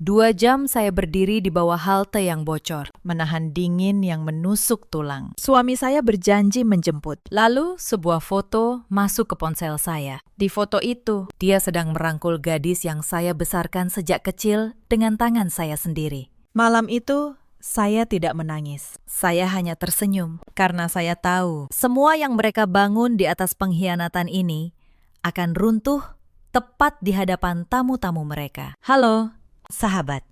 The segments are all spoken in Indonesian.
2 jam saya berdiri di bawah halte yang bocor, menahan dingin yang menusuk tulang. Suami saya berjanji menjemput. Lalu sebuah foto masuk ke ponsel saya. Di foto itu, dia sedang merangkul gadis yang saya besarkan sejak kecil dengan tangan saya sendiri. Malam itu, saya tidak menangis. Saya hanya tersenyum karena saya tahu semua yang mereka bangun di atas pengkhianatan ini akan runtuh tepat di hadapan tamu-tamu mereka. Halo, sahabat.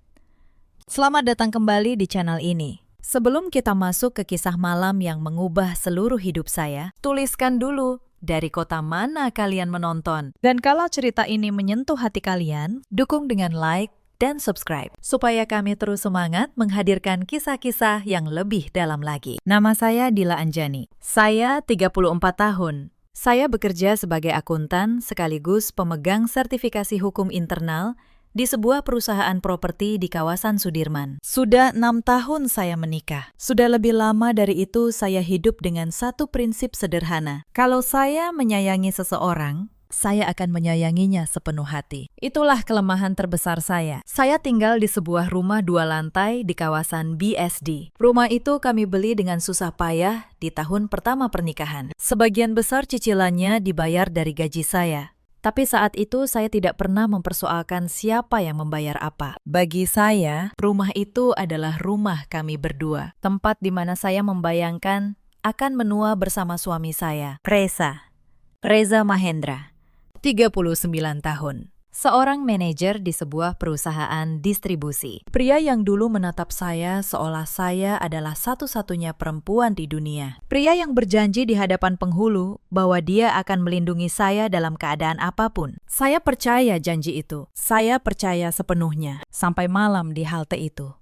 Selamat datang kembali di channel ini. Sebelum kita masuk ke kisah malam yang mengubah seluruh hidup saya, tuliskan dulu dari kota mana kalian menonton. Dan kalau cerita ini menyentuh hati kalian, dukung dengan like dan subscribe, supaya kami terus semangat menghadirkan kisah-kisah yang lebih dalam lagi. Nama saya Dila Anjani. Saya 34 tahun. Saya bekerja sebagai akuntan sekaligus pemegang sertifikasi hukum internal di sebuah perusahaan properti di kawasan Sudirman. Sudah 6 tahun saya menikah. Sudah lebih lama dari itu saya hidup dengan satu prinsip sederhana. Kalau saya menyayangi seseorang, saya akan menyayanginya sepenuh hati. Itulah kelemahan terbesar saya. Saya tinggal di sebuah rumah 2 lantai di kawasan BSD. Rumah itu kami beli dengan susah payah di tahun pertama pernikahan. Sebagian besar cicilannya dibayar dari gaji saya. Tapi saat itu saya tidak pernah mempersoalkan siapa yang membayar apa. Bagi saya, rumah itu adalah rumah kami berdua. Tempat di mana saya membayangkan akan menua bersama suami saya, Reza Mahendra, 39 tahun. Seorang manajer di sebuah perusahaan distribusi. Pria yang dulu menatap saya seolah saya adalah satu-satunya perempuan di dunia. Pria yang berjanji di hadapan penghulu bahwa dia akan melindungi saya dalam keadaan apapun. Saya percaya janji itu. Saya percaya sepenuhnya. Sampai malam di halte itu.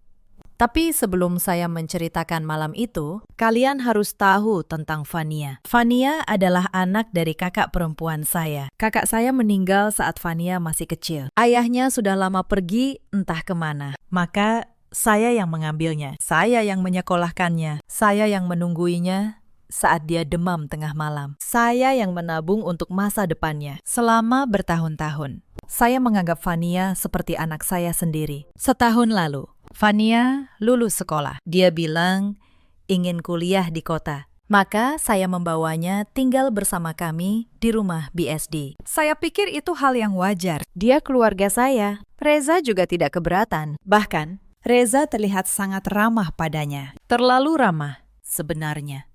Tapi sebelum saya menceritakan malam itu, kalian harus tahu tentang Fania. Fania adalah anak dari kakak perempuan saya. Kakak saya meninggal saat Fania masih kecil. Ayahnya sudah lama pergi entah kemana. Maka saya yang mengambilnya. Saya yang menyekolahkannya. Saya yang menungguinya saat dia demam tengah malam. Saya yang menabung untuk masa depannya. Selama bertahun-tahun, saya menganggap Fania seperti anak saya sendiri. Setahun lalu, Fania lulus sekolah. Dia bilang ingin kuliah di kota. Maka saya membawanya tinggal bersama kami di rumah BSD. Saya pikir itu hal yang wajar. Dia keluarga saya. Reza juga tidak keberatan. Bahkan, Reza terlihat sangat ramah padanya. Terlalu ramah sebenarnya.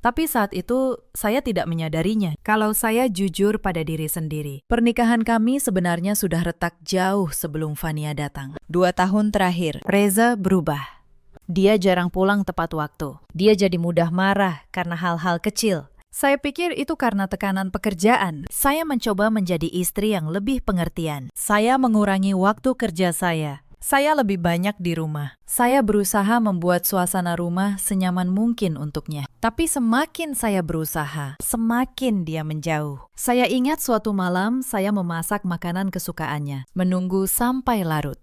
Tapi saat itu, saya tidak menyadarinya. Kalau saya jujur pada diri sendiri, pernikahan kami sebenarnya sudah retak jauh sebelum Fania datang. 2 tahun terakhir, Reza berubah. Dia jarang pulang tepat waktu. Dia jadi mudah marah karena hal-hal kecil. Saya pikir itu karena tekanan pekerjaan. Saya mencoba menjadi istri yang lebih pengertian. Saya mengurangi waktu kerja saya. Saya lebih banyak di rumah. Saya berusaha membuat suasana rumah senyaman mungkin untuknya. Tapi semakin saya berusaha, semakin dia menjauh. Saya ingat suatu malam saya memasak makanan kesukaannya, menunggu sampai larut.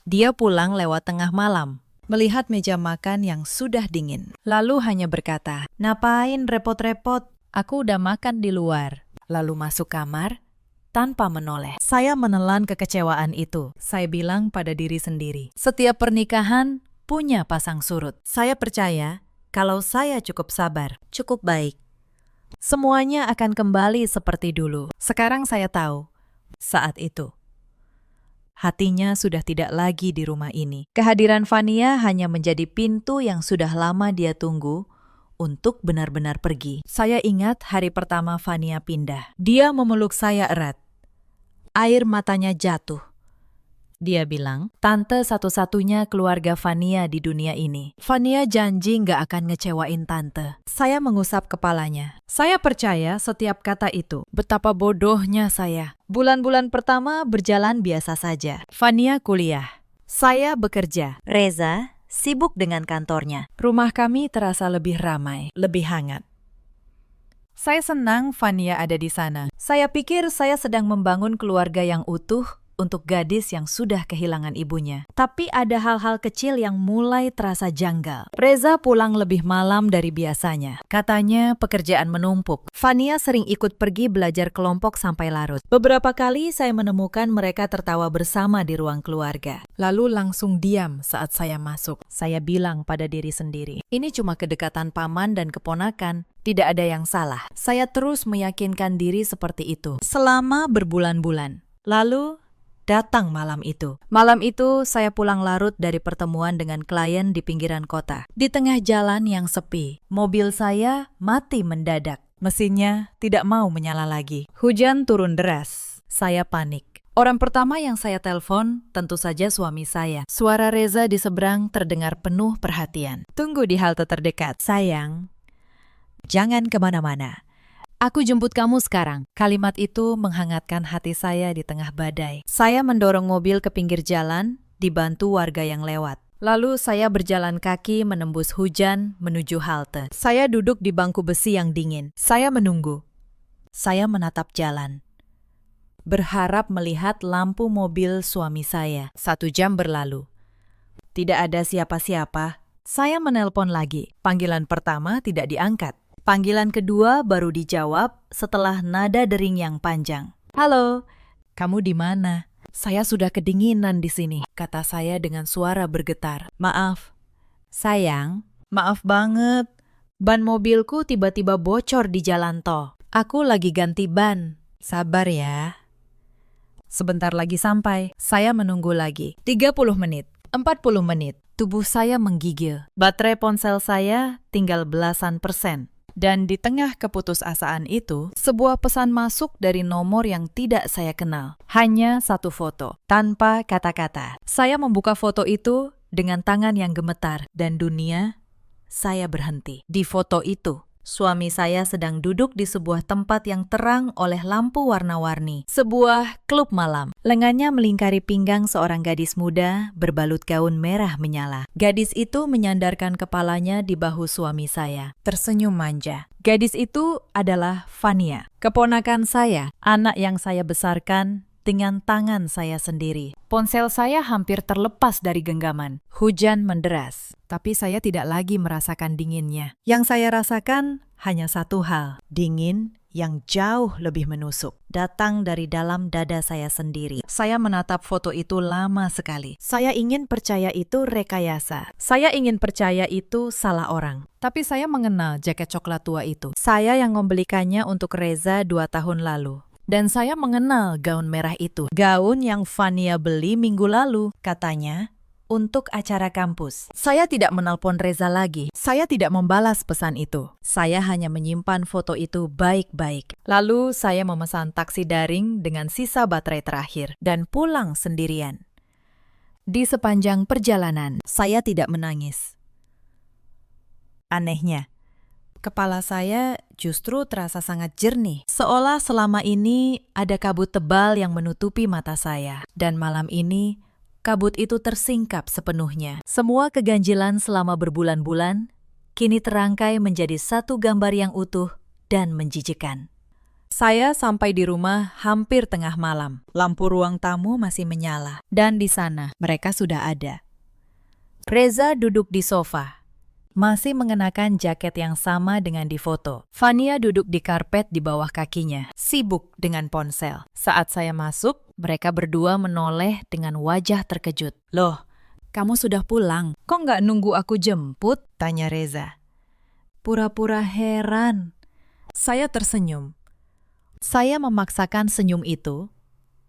Dia pulang lewat tengah malam, melihat meja makan yang sudah dingin. Lalu hanya berkata, "Ngapain repot-repot? Aku udah makan di luar." Lalu masuk kamar tanpa menoleh. Saya menelan kekecewaan itu. Saya bilang pada diri sendiri, setiap pernikahan punya pasang surut. Saya percaya kalau saya cukup sabar, cukup baik, semuanya akan kembali seperti dulu. Sekarang saya tahu, saat itu, hatinya sudah tidak lagi di rumah ini. Kehadiran Fania hanya menjadi pintu yang sudah lama dia tunggu untuk benar-benar pergi. Saya ingat hari pertama Fania pindah. Dia memeluk saya erat. Air matanya jatuh. Dia bilang, "Tante satu-satunya keluarga Fania di dunia ini. Fania janji nggak akan ngecewain tante." Saya mengusap kepalanya. Saya percaya setiap kata itu. Betapa bodohnya saya. Bulan-bulan pertama berjalan biasa saja. Fania kuliah. Saya bekerja. Reza sibuk dengan kantornya. Rumah kami terasa lebih ramai, lebih hangat. Saya senang Fania ada di sana. Saya pikir saya sedang membangun keluarga yang utuh untuk gadis yang sudah kehilangan ibunya. Tapi ada hal-hal kecil yang mulai terasa janggal. Reza pulang lebih malam dari biasanya. Katanya pekerjaan menumpuk. Fania sering ikut pergi belajar kelompok sampai larut. Beberapa kali saya menemukan mereka tertawa bersama di ruang keluarga. Lalu langsung diam saat saya masuk. Saya bilang pada diri sendiri, ini cuma kedekatan paman dan keponakan. Tidak ada yang salah. Saya terus meyakinkan diri seperti itu selama berbulan-bulan. Lalu datang malam itu. Malam itu saya pulang larut dari pertemuan dengan klien di pinggiran kota. Di tengah jalan yang sepi, mobil saya mati mendadak. Mesinnya tidak mau menyala lagi. Hujan turun deras. Saya panik. Orang pertama yang saya telepon tentu saja suami saya. Suara Reza di seberang terdengar penuh perhatian. Tunggu di halte terdekat. Sayang, jangan kemana-mana. Aku jemput kamu sekarang. Kalimat itu menghangatkan hati saya di tengah badai. Saya mendorong mobil ke pinggir jalan, dibantu warga yang lewat. Lalu saya berjalan kaki menembus hujan menuju halte. Saya duduk di bangku besi yang dingin. Saya menunggu. Saya menatap jalan, berharap melihat lampu mobil suami saya. 1 jam berlalu. Tidak ada siapa-siapa. Saya menelpon lagi. Panggilan pertama tidak diangkat. Panggilan kedua baru dijawab setelah nada dering yang panjang. Halo, kamu di mana? Saya sudah kedinginan di sini, kata saya dengan suara bergetar. Maaf, sayang, maaf banget. Ban mobilku tiba-tiba bocor di jalan tol. Aku lagi ganti ban. Sabar ya. Sebentar lagi sampai. Saya menunggu lagi. 30 menit, 40 menit. Tubuh saya menggigil. Baterai ponsel saya tinggal belasan persen. Dan di tengah keputusasaan itu, sebuah pesan masuk dari nomor yang tidak saya kenal. Hanya 1 foto, tanpa kata-kata. Saya membuka foto itu dengan tangan yang gemetar, dan dunia saya berhenti. Di foto itu, suami saya sedang duduk di sebuah tempat yang terang oleh lampu warna-warni. Sebuah klub malam. Lengannya melingkari pinggang seorang gadis muda berbalut gaun merah menyala. Gadis itu menyandarkan kepalanya di bahu suami saya, tersenyum manja. Gadis itu adalah Fania, keponakan saya, anak yang saya besarkan dengan tangan saya sendiri. Ponsel saya hampir terlepas dari genggaman. Hujan menderas, tapi saya tidak lagi merasakan dinginnya. Yang saya rasakan hanya satu hal, dingin yang jauh lebih menusuk, datang dari dalam dada saya sendiri. Saya menatap foto itu lama sekali. Saya ingin percaya itu rekayasa. Saya ingin percaya itu salah orang. Tapi saya mengenal jaket coklat tua itu. Saya yang membelikannya untuk Reza 2 tahun lalu. Dan saya mengenal gaun merah itu. Gaun yang Fania beli minggu lalu, katanya, untuk acara kampus. Saya tidak menelpon Reza lagi. Saya tidak membalas pesan itu. Saya hanya menyimpan foto itu baik-baik. Lalu saya memesan taksi daring dengan sisa baterai terakhir dan pulang sendirian. Di sepanjang perjalanan, saya tidak menangis. Anehnya, kepala saya justru terasa sangat jernih. Seolah selama ini ada kabut tebal yang menutupi mata saya. Dan malam ini, kabut itu tersingkap sepenuhnya. Semua keganjilan selama berbulan-bulan kini terangkai menjadi satu gambar yang utuh dan menjijikkan. Saya sampai di rumah hampir tengah malam. Lampu ruang tamu masih menyala. Dan di sana mereka sudah ada. Reza duduk di sofa, masih mengenakan jaket yang sama dengan di foto. Fania duduk di karpet di bawah kakinya, sibuk dengan ponsel. Saat saya masuk, mereka berdua menoleh dengan wajah terkejut. Loh, kamu sudah pulang? Kok nggak nunggu aku jemput? Tanya Reza. Pura-pura heran. Saya tersenyum. Saya memaksakan senyum itu,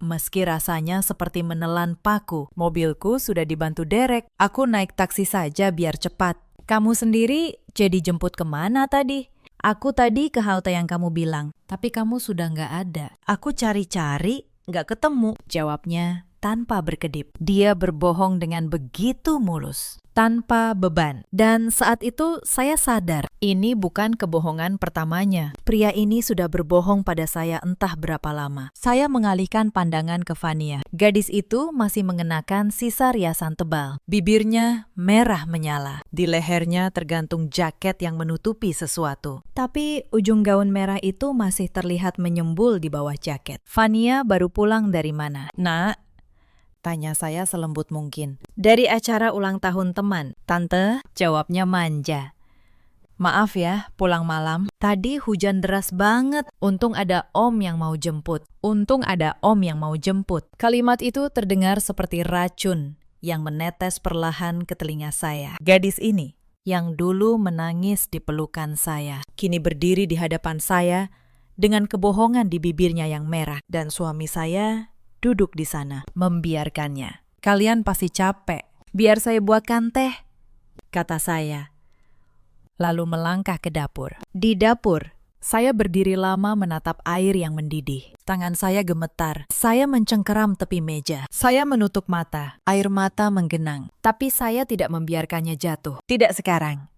meski rasanya seperti menelan paku. Mobilku sudah dibantu derek. Aku naik taksi saja biar cepat. Kamu sendiri jadi jemput kemana tadi? Aku tadi ke halte yang kamu bilang, tapi kamu sudah nggak ada. Aku cari-cari, nggak ketemu. Jawabnya tanpa berkedip. Dia berbohong dengan begitu mulus, tanpa beban. Dan saat itu saya sadar, ini bukan kebohongan pertamanya. Pria ini sudah berbohong pada saya entah berapa lama. Saya mengalihkan pandangan ke Fania. Gadis itu masih mengenakan sisa riasan tebal. Bibirnya merah menyala. Di lehernya tergantung jaket yang menutupi sesuatu. Tapi ujung gaun merah itu masih terlihat menyembul di bawah jaket. Fania baru pulang dari mana? Nak, Tanya saya selembut mungkin. Dari acara ulang tahun teman. Tante, jawabnya manja. Maaf ya, pulang malam. Tadi hujan deras banget. Untung ada om yang mau jemput. Kalimat itu terdengar seperti racun yang menetes perlahan ke telinga saya. Gadis ini, yang dulu menangis di pelukan saya, kini berdiri di hadapan saya dengan kebohongan di bibirnya yang merah. Dan suami saya duduk di sana, membiarkannya. Kalian pasti capek. Biar saya buatkan teh, kata saya. Lalu melangkah ke dapur. Di dapur, saya berdiri lama menatap air yang mendidih. Tangan saya gemetar. Saya mencengkeram tepi meja. Saya menutup mata. Air mata menggenang. Tapi saya tidak membiarkannya jatuh. Tidak sekarang.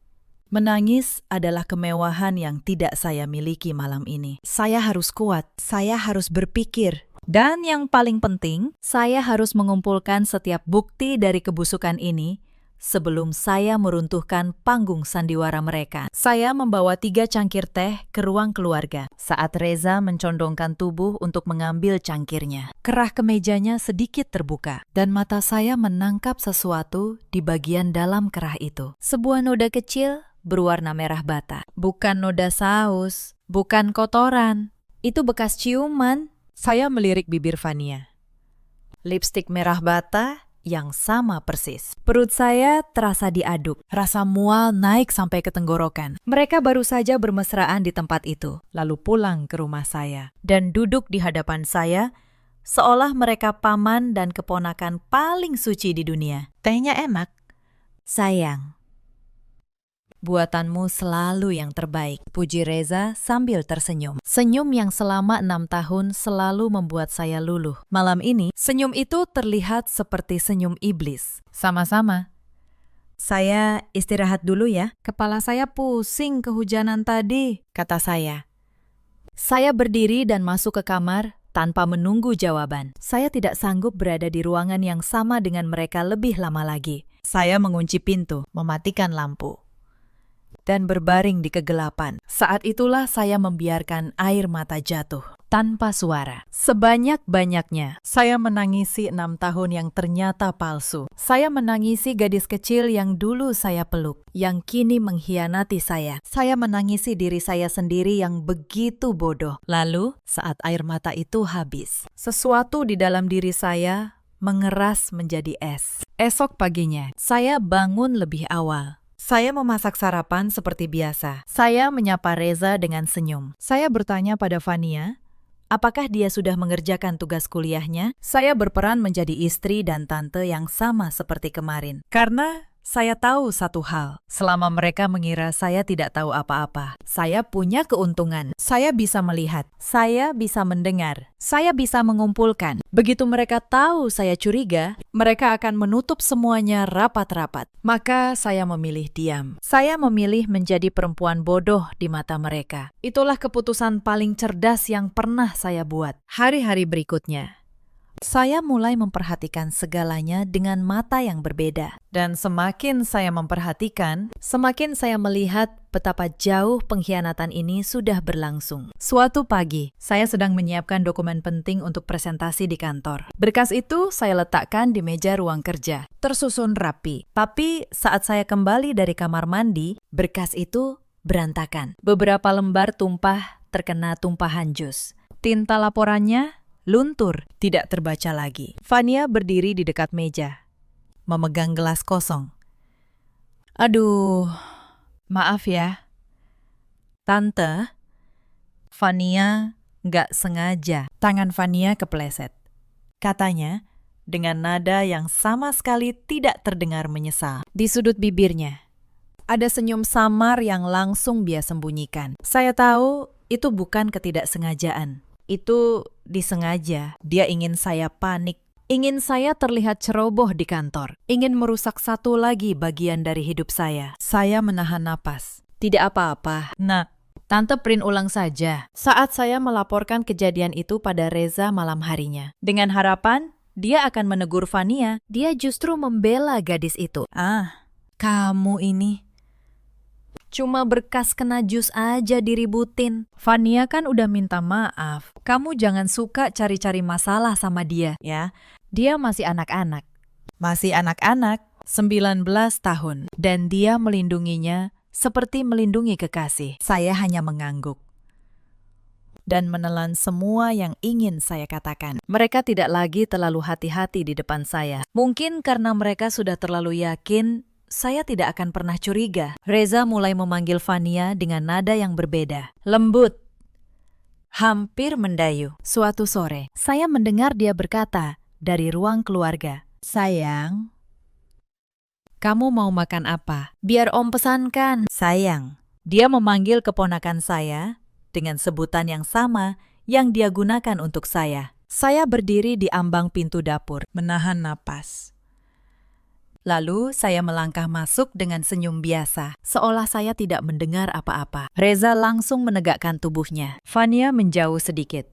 Menangis adalah kemewahan yang tidak saya miliki malam ini. Saya harus kuat. Saya harus berpikir. Dan yang paling penting, saya harus mengumpulkan setiap bukti dari kebusukan ini sebelum saya meruntuhkan panggung sandiwara mereka. Saya membawa 3 cangkir teh ke ruang keluarga. Saat Reza mencondongkan tubuh untuk mengambil cangkirnya, kerah kemejanya sedikit terbuka, dan mata saya menangkap sesuatu di bagian dalam kerah itu. Sebuah noda kecil berwarna merah bata. Bukan noda saus, bukan kotoran. Itu bekas ciuman. Saya melirik bibir Fania. Lipstik merah bata yang sama persis. Perut saya terasa diaduk. Rasa mual naik sampai ke tenggorokan. Mereka baru saja bermesraan di tempat itu, lalu pulang ke rumah saya dan duduk di hadapan saya seolah mereka paman dan keponakan paling suci di dunia. Tehnya enak. Sayang, buatanmu selalu yang terbaik, puji Reza sambil tersenyum. Senyum yang selama 6 tahun selalu membuat saya luluh. Malam ini, senyum itu terlihat seperti senyum iblis. Sama-sama. Saya istirahat dulu ya. Kepala saya pusing kehujanan tadi, kata saya. Saya berdiri dan masuk ke kamar tanpa menunggu jawaban. Saya tidak sanggup berada di ruangan yang sama dengan mereka lebih lama lagi. Saya mengunci pintu, mematikan lampu, dan berbaring di kegelapan. Saat itulah saya membiarkan air mata jatuh tanpa suara. Sebanyak-banyaknya, saya menangisi 6 tahun yang ternyata palsu. Saya menangisi gadis kecil yang dulu saya peluk, yang kini mengkhianati saya. Saya menangisi diri saya sendiri yang begitu bodoh. Lalu, saat air mata itu habis, sesuatu di dalam diri saya mengeras menjadi es. Esok paginya, saya bangun lebih awal. Saya memasak sarapan seperti biasa. Saya menyapa Reza dengan senyum. Saya bertanya pada Fania, apakah dia sudah mengerjakan tugas kuliahnya? Saya berperan menjadi istri dan tante yang sama seperti kemarin. Karena saya tahu satu hal, selama mereka mengira saya tidak tahu apa-apa, saya punya keuntungan. Saya bisa melihat, saya bisa mendengar, saya bisa mengumpulkan. Begitu mereka tahu saya curiga, mereka akan menutup semuanya rapat-rapat. Maka saya memilih diam. Saya memilih menjadi perempuan bodoh di mata mereka. Itulah keputusan paling cerdas yang pernah saya buat. Hari-hari berikutnya, saya mulai memperhatikan segalanya dengan mata yang berbeda. Dan semakin saya memperhatikan, semakin saya melihat betapa jauh pengkhianatan ini sudah berlangsung. Suatu pagi, saya sedang menyiapkan dokumen penting untuk presentasi di kantor. Berkas itu saya letakkan di meja ruang kerja, tersusun rapi. Tapi saat saya kembali dari kamar mandi, berkas itu berantakan. Beberapa lembar tumpah terkena tumpahan jus. Tinta laporannya luntur, tidak terbaca lagi. Fania berdiri di dekat meja, memegang gelas kosong. Aduh, maaf ya. Tante, Fania nggak sengaja. Tangan Fania kepleset. Katanya, dengan nada yang sama sekali tidak terdengar menyesal. Di sudut bibirnya, ada senyum samar yang langsung dia sembunyikan. Saya tahu itu bukan ketidaksengajaan. Itu disengaja. Dia ingin saya panik. Ingin saya terlihat ceroboh di kantor. Ingin merusak satu lagi bagian dari hidup saya. Saya menahan napas. Tidak apa-apa. Nak, Tante print ulang saja. Saat saya melaporkan kejadian itu pada Reza malam harinya. Dengan harapan, dia akan menegur Fania. Dia justru membela gadis itu. Ah, kamu ini cuma berkas kena jus aja diributin. Fania kan udah minta maaf. Kamu jangan suka cari-cari masalah sama dia, ya. Dia masih anak-anak. Masih anak-anak, 19 tahun. Dan dia melindunginya seperti melindungi kekasih. Saya hanya mengangguk dan menelan semua yang ingin saya katakan. Mereka tidak lagi terlalu hati-hati di depan saya. Mungkin karena mereka sudah terlalu yakin saya tidak akan pernah curiga. Reza mulai memanggil Fania dengan nada yang berbeda. Lembut. Hampir mendayu. Suatu sore, saya mendengar dia berkata dari ruang keluarga. Sayang, kamu mau makan apa? Biar Om pesankan. Sayang. Dia memanggil keponakan saya dengan sebutan yang sama yang dia gunakan untuk saya. Saya berdiri di ambang pintu dapur, menahan napas. Lalu saya melangkah masuk dengan senyum biasa, seolah saya tidak mendengar apa-apa. Reza langsung menegakkan tubuhnya. Fania menjauh sedikit.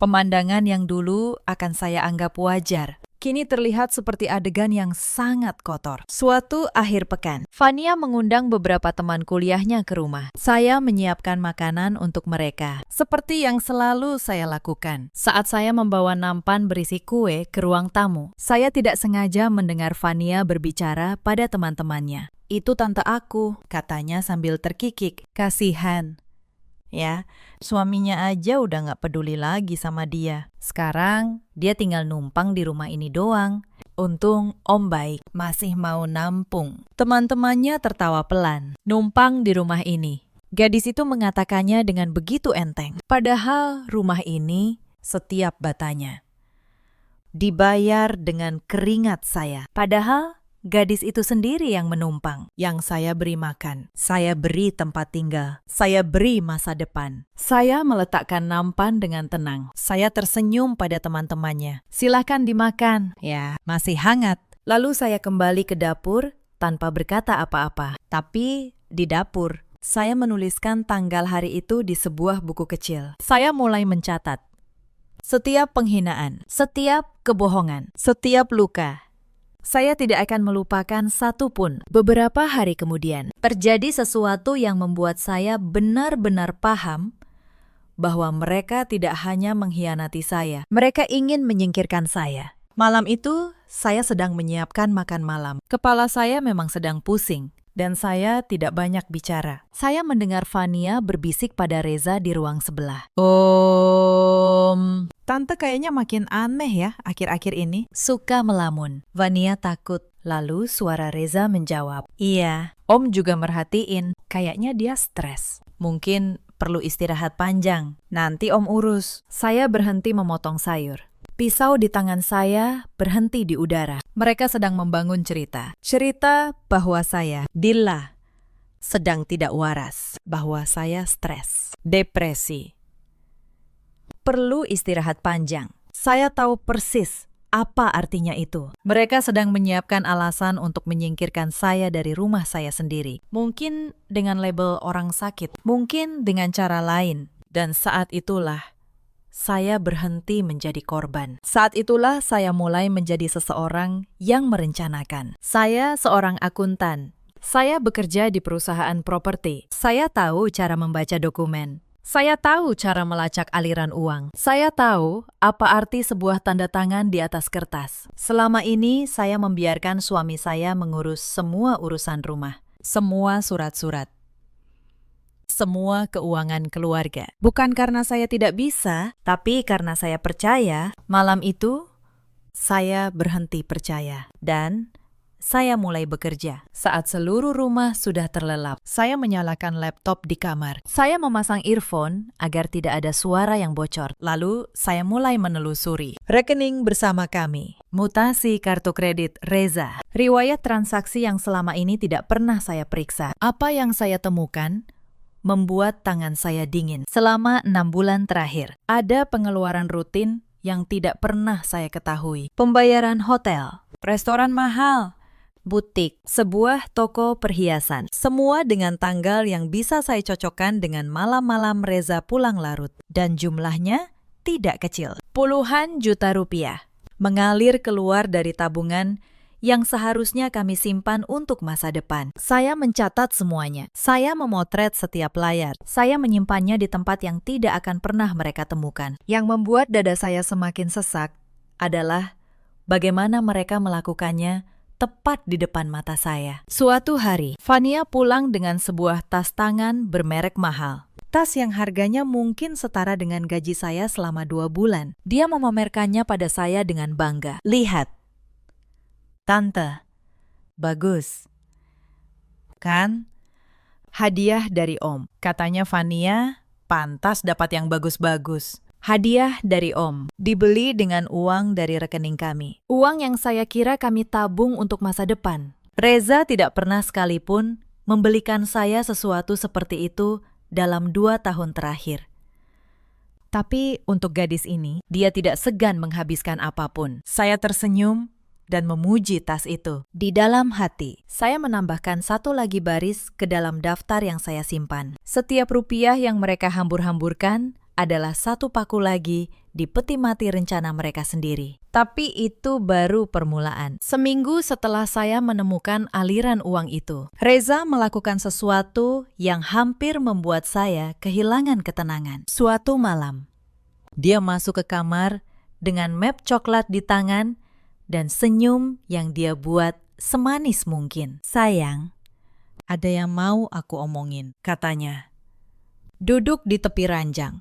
Pemandangan yang dulu akan saya anggap wajar, kini terlihat seperti adegan yang sangat kotor. Suatu akhir pekan, Fania mengundang beberapa teman kuliahnya ke rumah. Saya menyiapkan makanan untuk mereka, seperti yang selalu saya lakukan. Saat saya membawa nampan berisi kue ke ruang tamu, saya tidak sengaja mendengar Fania berbicara pada teman-temannya. Itu tante aku, katanya sambil terkikik. Kasihan. Ya, suaminya aja udah gak peduli lagi sama dia. Sekarang, dia tinggal numpang di rumah ini doang. Untung Om baik, masih mau nampung. Teman-temannya tertawa pelan. Numpang di rumah ini. Gadis itu mengatakannya dengan begitu enteng. Padahal rumah ini setiap batanya dibayar dengan keringat saya. Padahal gadis itu sendiri yang menumpang, yang saya beri makan, saya beri tempat tinggal, saya beri masa depan. Saya meletakkan nampan dengan tenang. Saya tersenyum pada teman-temannya. Silakan dimakan, ya, masih hangat. Lalu saya kembali ke dapur tanpa berkata apa-apa. Tapi di dapur, saya menuliskan tanggal hari itu di sebuah buku kecil. Saya mulai mencatat setiap penghinaan, setiap kebohongan, setiap luka. Saya tidak akan melupakan satu pun. Beberapa hari kemudian, terjadi sesuatu yang membuat saya benar-benar paham bahwa mereka tidak hanya mengkhianati saya. Mereka ingin menyingkirkan saya. Malam itu, saya sedang menyiapkan makan malam. Kepala saya memang sedang pusing, dan saya tidak banyak bicara. Saya mendengar Fania berbisik pada Reza di ruang sebelah. Tante kayaknya makin aneh ya akhir-akhir ini. Suka melamun. Fania takut. Lalu suara Reza menjawab. Iya, Om juga merhatiin. Kayaknya dia stres. Mungkin perlu istirahat panjang. Nanti Om urus. Saya berhenti memotong sayur. Pisau di tangan saya berhenti di udara. Mereka sedang membangun cerita. Cerita bahwa saya, Dilla, sedang tidak waras. Bahwa saya stres, depresi, perlu istirahat panjang. Saya tahu persis apa artinya itu. Mereka sedang menyiapkan alasan untuk menyingkirkan saya dari rumah saya sendiri. Mungkin dengan label orang sakit. Mungkin dengan cara lain. Dan saat itulah saya berhenti menjadi korban. Saat itulah saya mulai menjadi seseorang yang merencanakan. Saya seorang akuntan. Saya bekerja di perusahaan properti. Saya tahu cara membaca dokumen. Saya tahu cara melacak aliran uang. Saya tahu apa arti sebuah tanda tangan di atas kertas. Selama ini saya membiarkan suami saya mengurus semua urusan rumah, semua surat-surat, semua keuangan keluarga. Bukan karena saya tidak bisa, tapi karena saya percaya. Malam itu, saya berhenti percaya. Dan saya mulai bekerja. Saat seluruh rumah sudah terlelap, saya menyalakan laptop di kamar. Saya memasang earphone agar tidak ada suara yang bocor. Lalu, saya mulai menelusuri rekening bersama kami. Mutasi kartu kredit Reza. Riwayat transaksi yang selama ini tidak pernah saya periksa. Apa yang saya temukan membuat tangan saya dingin. Selama 6 bulan terakhir, ada pengeluaran rutin yang tidak pernah saya ketahui. Pembayaran hotel, restoran mahal, butik, sebuah toko perhiasan. Semua dengan tanggal yang bisa saya cocokkan dengan malam-malam Reza pulang larut. Dan jumlahnya tidak kecil. Puluhan juta rupiah mengalir keluar dari tabungan yang seharusnya kami simpan untuk masa depan. Saya mencatat semuanya. Saya memotret setiap layar. Saya menyimpannya di tempat yang tidak akan pernah mereka temukan. Yang membuat dada saya semakin sesak adalah bagaimana mereka melakukannya tepat di depan mata saya. Suatu hari, Fania pulang dengan sebuah tas tangan bermerek mahal. Tas yang harganya mungkin setara dengan gaji saya selama 2 bulan. Dia memamerkannya pada saya dengan bangga. Lihat, Tante, bagus. Kan? Hadiah dari Om. Katanya Fania, pantas dapat yang bagus-bagus. Hadiah dari Om, dibeli dengan uang dari rekening kami. Uang yang saya kira kami tabung untuk masa depan. Reza tidak pernah sekalipun membelikan saya sesuatu seperti itu dalam 2 tahun terakhir. Tapi untuk gadis ini, dia tidak segan menghabiskan apapun. Saya tersenyum dan memuji tas itu. Di dalam hati, saya menambahkan 1 lagi baris ke dalam daftar yang saya simpan. Setiap rupiah yang mereka hambur-hamburkan adalah 1 paku lagi di peti mati rencana mereka sendiri. Tapi itu baru permulaan. Seminggu setelah saya menemukan aliran uang itu, Reza melakukan sesuatu yang hampir membuat saya kehilangan ketenangan. Suatu malam, dia masuk ke kamar dengan map coklat di tangan dan senyum yang dia buat semanis mungkin. Sayang, ada yang mau aku omongin, katanya. Duduk di tepi ranjang.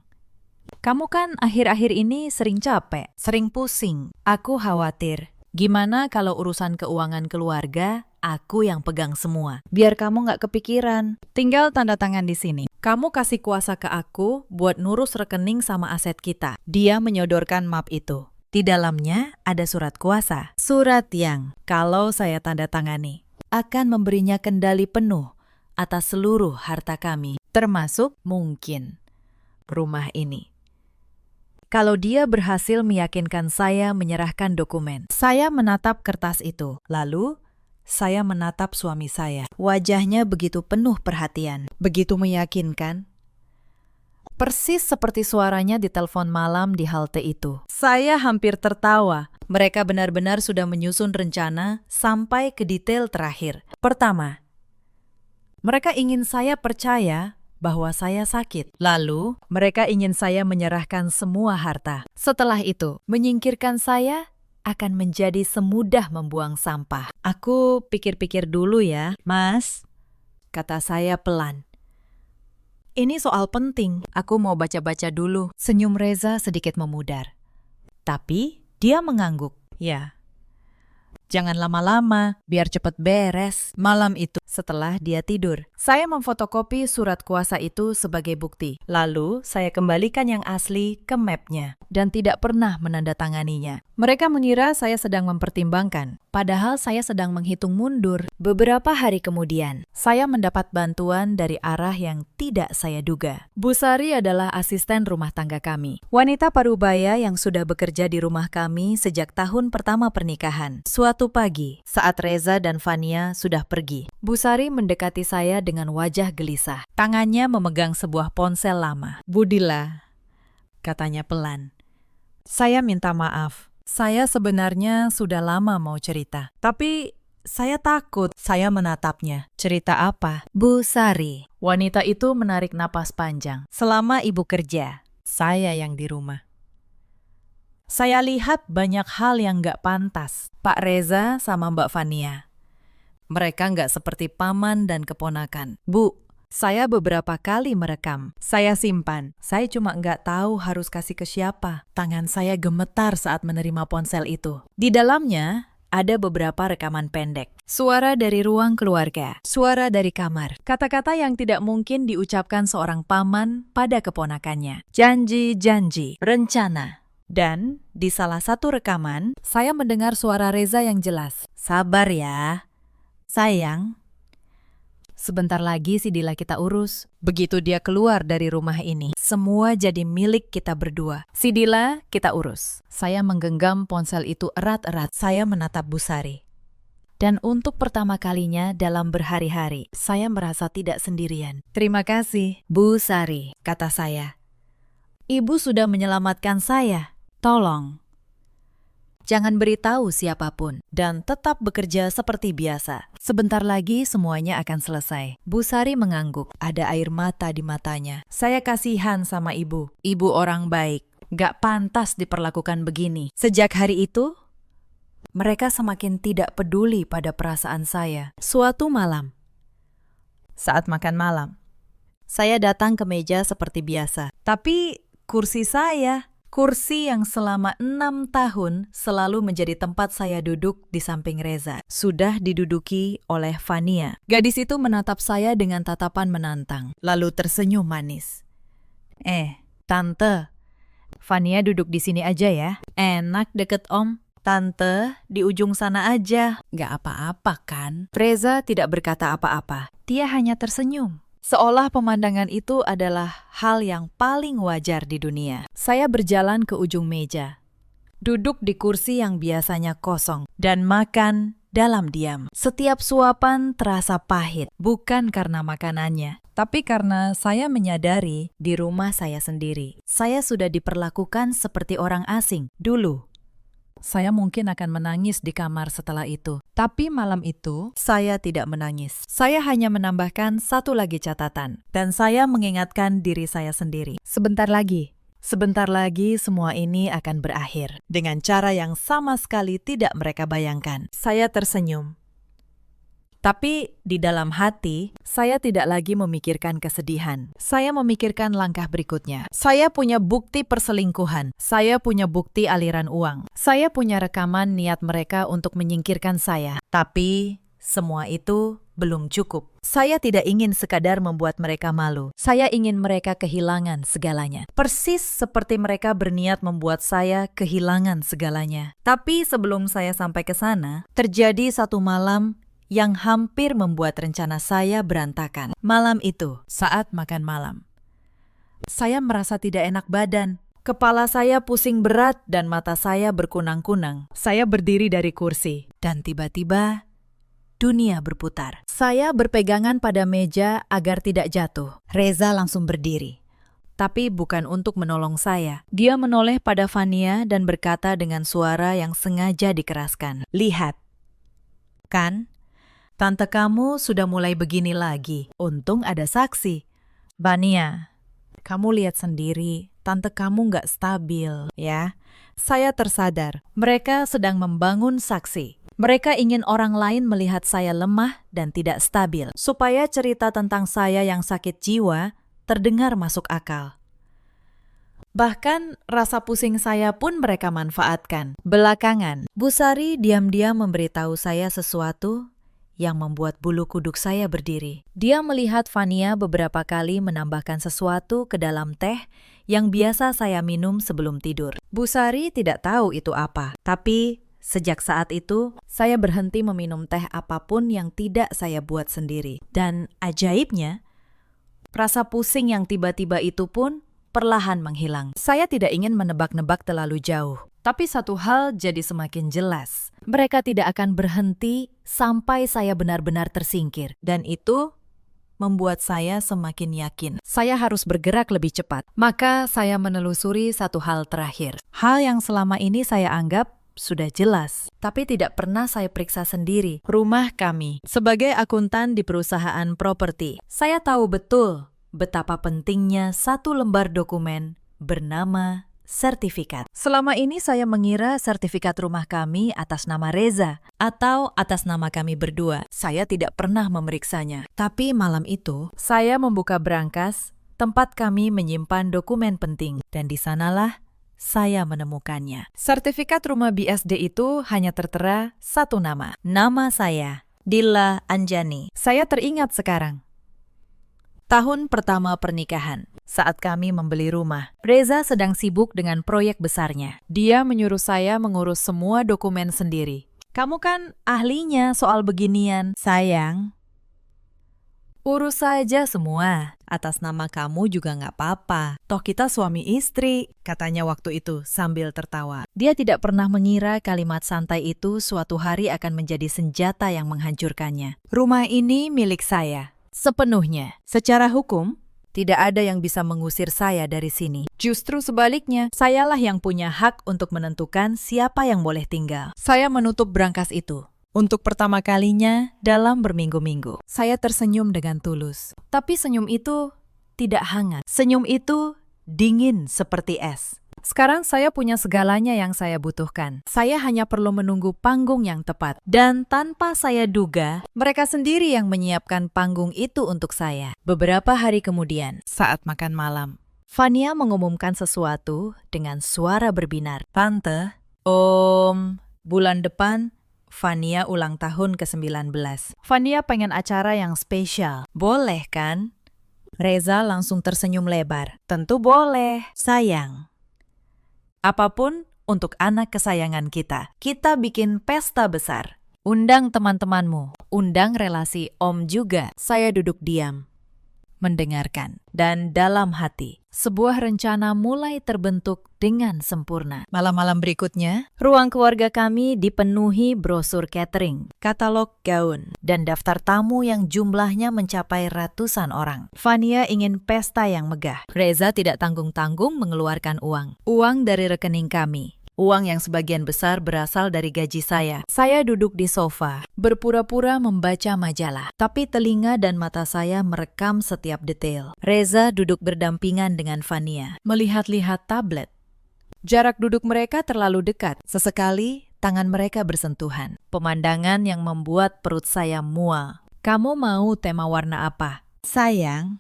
Kamu kan akhir-akhir ini sering capek, sering pusing. Aku khawatir. Gimana kalau urusan keuangan keluarga, aku yang pegang semua. Biar kamu nggak kepikiran. Tinggal tanda tangan di sini. Kamu kasih kuasa ke aku buat nurus rekening sama aset kita. Dia menyodorkan map itu. Di dalamnya ada surat kuasa. Surat yang, kalau saya tanda tangani, akan memberinya kendali penuh atas seluruh harta kami. Termasuk mungkin rumah ini. Kalau dia berhasil meyakinkan saya menyerahkan dokumen. Saya menatap kertas itu. Lalu, saya menatap suami saya. Wajahnya begitu penuh perhatian. Begitu meyakinkan. Persis seperti suaranya di telepon malam di halte itu. Saya hampir tertawa. Mereka benar-benar sudah menyusun rencana sampai ke detail terakhir. Pertama, mereka ingin saya percaya bahwa saya sakit. Lalu, mereka ingin saya menyerahkan semua harta. Setelah itu, menyingkirkan saya akan menjadi semudah membuang sampah. Aku pikir-pikir dulu ya, Mas, kata saya pelan. Ini soal penting. Aku mau baca-baca dulu. Senyum Reza sedikit memudar. Tapi, dia mengangguk. Ya. Jangan lama-lama, biar cepat beres. Malam itu, setelah dia tidur, saya memfotokopi surat kuasa itu sebagai bukti. Lalu, saya kembalikan yang asli ke mapnya dan tidak pernah menandatanganinya. Mereka mengira saya sedang mempertimbangkan, padahal saya sedang menghitung mundur. Beberapa hari kemudian, saya mendapat bantuan dari arah yang tidak saya duga. Bu Sari adalah asisten rumah tangga kami. Wanita parubaya yang sudah bekerja di rumah kami sejak tahun pertama pernikahan. Suatu pagi, saat Reza dan Fania sudah pergi, Bu Sari mendekati saya dengan wajah gelisah. Tangannya memegang sebuah ponsel lama. Budila, katanya pelan. Saya minta maaf. Saya sebenarnya sudah lama mau cerita. Tapi saya takut. Saya menatapnya. Cerita apa? Bu Sari. Wanita itu menarik napas panjang. Selama ibu kerja, saya yang di rumah. Saya lihat banyak hal yang gak pantas. Pak Reza sama Mbak Fania. Mereka gak seperti paman dan keponakan. Bu, saya beberapa kali merekam. Saya simpan. Saya cuma gak tahu harus kasih ke siapa. Tangan saya gemetar saat menerima ponsel itu. Di dalamnya ada beberapa rekaman pendek. Suara dari ruang keluarga. Suara dari kamar. Kata-kata yang tidak mungkin diucapkan seorang paman pada keponakannya. Janji-janji. Rencana. Dan di salah satu rekaman, saya mendengar suara Reza yang jelas. Sabar ya, sayang. Sebentar lagi si Dila kita urus. Begitu dia keluar dari rumah ini, semua jadi milik kita berdua. Si Dila kita urus. Saya menggenggam ponsel itu erat-erat. Saya menatap Bu Sari. Dan untuk pertama kalinya dalam berhari-hari, saya merasa tidak sendirian. Terima kasih, Bu Sari, kata saya. Ibu sudah menyelamatkan saya. Tolong, jangan beritahu siapapun dan tetap bekerja seperti biasa. Sebentar lagi semuanya akan selesai. Bu Sari mengangguk, ada air mata di matanya. Saya kasihan sama ibu. Ibu orang baik, gak pantas diperlakukan begini. Sejak hari itu, Mereka semakin tidak peduli pada perasaan saya. Suatu malam, saat makan malam, saya datang ke meja seperti biasa. Tapi kursi saya, kursi yang selama 6 tahun selalu menjadi tempat saya duduk di samping Reza, sudah diduduki oleh Fania. Gadis itu menatap saya dengan tatapan menantang, lalu tersenyum manis. Tante, Fania duduk di sini aja ya. Enak deket Om. Tante, di ujung sana aja. Gak apa-apa kan? Reza tidak berkata apa-apa. Dia hanya tersenyum. Seolah pemandangan itu adalah hal yang paling wajar di dunia. Saya berjalan ke ujung meja, duduk di kursi yang biasanya kosong, dan makan dalam diam. Setiap suapan terasa pahit, bukan karena makanannya, tapi karena saya menyadari di rumah saya sendiri, saya sudah diperlakukan seperti orang asing. Dulu, saya mungkin akan menangis di kamar setelah itu. Tapi malam itu, saya tidak menangis. Saya hanya menambahkan satu lagi catatan. Dan saya mengingatkan diri saya sendiri. Sebentar lagi semua ini akan berakhir. Dengan cara yang sama sekali tidak mereka bayangkan. Saya tersenyum. Tapi di dalam hati, saya tidak lagi memikirkan kesedihan. Saya memikirkan langkah berikutnya. Saya punya bukti perselingkuhan. Saya punya bukti aliran uang. Saya punya rekaman niat mereka untuk menyingkirkan saya. Tapi semua itu belum cukup. Saya tidak ingin sekadar membuat mereka malu. Saya ingin mereka kehilangan segalanya. Persis seperti mereka berniat membuat saya kehilangan segalanya. Tapi sebelum saya sampai ke sana, terjadi satu malam yang hampir membuat rencana saya berantakan. Malam itu, saat makan malam, saya merasa tidak enak badan. Kepala saya pusing berat dan mata saya berkunang-kunang. Saya berdiri dari kursi dan tiba-tiba dunia berputar. Saya berpegangan pada meja agar tidak jatuh. Reza langsung berdiri. Tapi bukan untuk menolong saya. Dia menoleh pada Fania dan berkata dengan suara yang sengaja dikeraskan. Lihat, kan? Tante kamu sudah mulai begini lagi. Untung ada saksi. Fania, kamu lihat sendiri, tante kamu nggak stabil, ya. Saya tersadar, mereka sedang membangun saksi. Mereka ingin orang lain melihat saya lemah dan tidak stabil, supaya cerita tentang saya yang sakit jiwa terdengar masuk akal. Bahkan rasa pusing saya pun mereka manfaatkan. Belakangan, Bu Sari diam-diam memberitahu saya sesuatu yang membuat bulu kuduk saya berdiri. Dia melihat Fania beberapa kali menambahkan sesuatu ke dalam teh yang biasa saya minum sebelum tidur. Bu Sari tidak tahu itu apa, tapi sejak saat itu saya berhenti meminum teh apapun yang tidak saya buat sendiri. Dan ajaibnya, rasa pusing yang tiba-tiba itu pun perlahan menghilang. Saya tidak ingin menebak-nebak terlalu jauh. Tapi satu hal jadi semakin jelas. Mereka tidak akan berhenti sampai saya benar-benar tersingkir. Dan itu membuat saya semakin yakin. Saya harus bergerak lebih cepat. Maka saya menelusuri satu hal terakhir. Hal yang selama ini saya anggap sudah jelas. Tapi tidak pernah saya periksa sendiri. Rumah kami. Sebagai akuntan di perusahaan properti, saya tahu betul betapa pentingnya satu lembar dokumen bernama sertifikat. Selama ini saya mengira sertifikat rumah kami atas nama Reza atau atas nama kami berdua. Saya tidak pernah memeriksanya. Tapi malam itu, saya membuka brankas tempat kami menyimpan dokumen penting. Dan di sanalah saya menemukannya. Sertifikat rumah BSD itu hanya tertera satu nama. Nama saya, Dilla Anjani. Saya teringat sekarang. Tahun pertama pernikahan, saat kami membeli rumah, Reza sedang sibuk dengan proyek besarnya. Dia menyuruh saya mengurus semua dokumen sendiri. Kamu kan ahlinya soal beginian, sayang. Urus saja semua, atas nama kamu juga nggak apa-apa. Toh kita suami istri, katanya waktu itu sambil tertawa. Dia tidak pernah mengira kalimat santai itu suatu hari akan menjadi senjata yang menghancurkannya. Rumah ini milik saya. Sepenuhnya. Secara hukum, tidak ada yang bisa mengusir saya dari sini. Justru sebaliknya, sayalah yang punya hak untuk menentukan siapa yang boleh tinggal. Saya menutup brankas itu. Untuk pertama kalinya dalam berminggu-minggu. Saya tersenyum dengan tulus. Tapi senyum itu tidak hangat. Senyum itu dingin seperti es. Sekarang saya punya segalanya yang saya butuhkan. Saya hanya perlu menunggu panggung yang tepat. Dan tanpa saya duga, mereka sendiri yang menyiapkan panggung itu untuk saya. Beberapa hari kemudian, saat makan malam, Fania mengumumkan sesuatu dengan suara berbinar. Tante, bulan depan Fania ulang tahun ke-19. Fania pengen acara yang spesial. Boleh kan? Reza langsung tersenyum lebar. Tentu boleh, sayang. Apapun untuk anak kesayangan kita. Kita bikin pesta besar. Undang teman-temanmu. Undang relasi Om juga. Saya duduk diam, mendengarkan. Dan dalam hati, sebuah rencana mulai terbentuk dengan sempurna. Malam-malam berikutnya, ruang keluarga kami dipenuhi brosur catering, katalog gaun, dan daftar tamu yang jumlahnya mencapai ratusan orang. Fania ingin pesta yang megah. Reza tidak tanggung-tanggung mengeluarkan uang. Uang dari rekening kami. Uang yang sebagian besar berasal dari gaji saya. Saya duduk di sofa, berpura-pura membaca majalah. Tapi telinga dan mata saya merekam setiap detail. Reza duduk berdampingan dengan Fania, melihat-lihat tablet. Jarak duduk mereka terlalu dekat. Sesekali, tangan mereka bersentuhan. Pemandangan yang membuat perut saya mual. Kamu mau tema warna apa? Sayang.